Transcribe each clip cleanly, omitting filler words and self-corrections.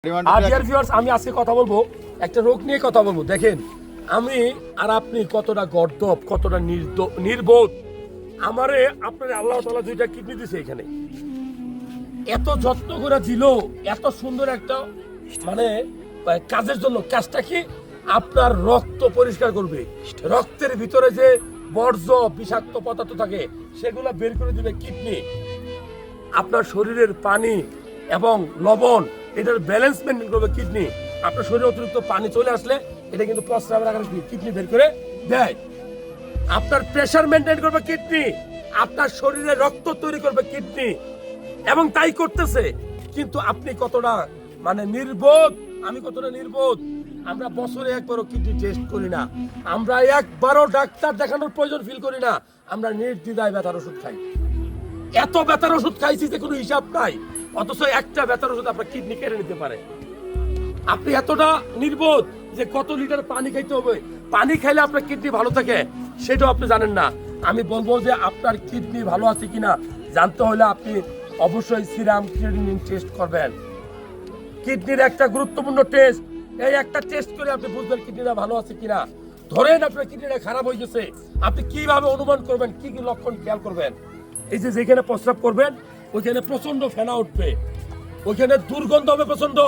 আমি আজকে কথা বলবো একটা রোগ নিয়ে কথা বলবো। দেখেন আমি আর আপনি কতটা গর্দব, কতটা নির্বোধ। আমারে আপনার আল্লাহ তাআলা দুইটা কিডনি দিছে, এখানে এত যত্ন করে দিল, এত সুন্দর একটা মানে কাজের জন্য। কাজটা কি? আপনার রক্ত পরিষ্কার করবে, রক্তের ভিতরে যে বর্জ্য বিষাক্ত পদার্থ থাকে সেগুলো বের করে দিবে কিডনি। আপনার শরীরের পানি এবং লবণ এটার ব্যালেন্স মেনটেন করবে কিডনি। আপনার শরীরে অতিরিক্ত পানি চলে আসলে এটা কিন্তু প্রস্রাবের আকারে কিডনি বের করে দেয়। আপনার প্রেসার মেনটেন করবে কিডনি, আপনার শরীরে রক্ত তৈরি করবে কিডনি, এবং তাই করতেছে। কিন্তু আপনি কতটা মানে নির্বোধ, আমি কতটা নির্বোধ। আমরা বছরে একবারও কিডনি টেস্ট করি না, আমরা একবারও ডাক্তার দেখানোর প্রয়োজন ফিল করি না। আমরা নির্দ্বিধায় ব্যথার ওষুধ খাই। এত ব্যথার ওষুধ খাইছি যে কোনো হিসাব নাই, অথচ একটা ব্যথার ওষুধ আপনার কিডনি কেড়ে নিতে পারে। আপনি এতটা নির্বোধ যে কত লিটার পানি খাইতে হবে, পানি খাইলে আপনার কিডনি ভালো থাকে সেটাও আপনি জানেন না। আমি বলবো যে আপনার কিডনি ভালো আছে কিনা জানতে হলে আপনি অবশ্যই সিরাম ক্রিয়েটিনিন টেস্ট করবেন। কিডনির একটা গুরুত্বপূর্ণ টেস্ট, এই একটা টেস্ট করে আপনি বুঝবেন কিডনিটা ভালো আছে কিনা। ধরেন আপনার কিডনিটা খারাপ হয়ে গেছে, আপনি কিভাবে অনুমান করবেন, কি কি লক্ষণ খেয়াল করবেন? এই যে যেখানে প্রস্রাব করবেন ওইখানে প্রচন্ড ফেনা উঠবে, ওইখানে দুর্গন্ধ হবে প্রচন্ড,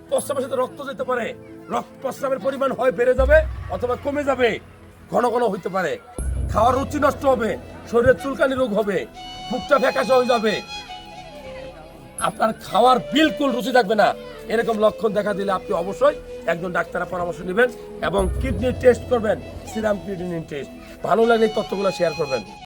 প্রস্রাবের সাথে রক্ত যেতে পারে, প্রস্রাবের পরিমাণ হয় বেড়ে যাবে অথবা কমে যাবে, ঘন ঘন হইতে পারে, খাওয়ার রুচি নষ্ট হবে, শরীরে চুলকানি রোগ হবে, মুখটা ফ্যাকাশে হয়ে যাবে, আপনার খাওয়ার বিলকুল রুচি থাকবে না। এরকম লক্ষণ দেখা দিলে আপনি অবশ্যই একজন ডাক্তারের পরামর্শ নেবেন এবং কিডনি টেস্ট করবেন, সিরাম ক্রিয়েটিনিন টেস্ট। ভালো লাগলে এই তথ্যগুলো শেয়ার করবেন।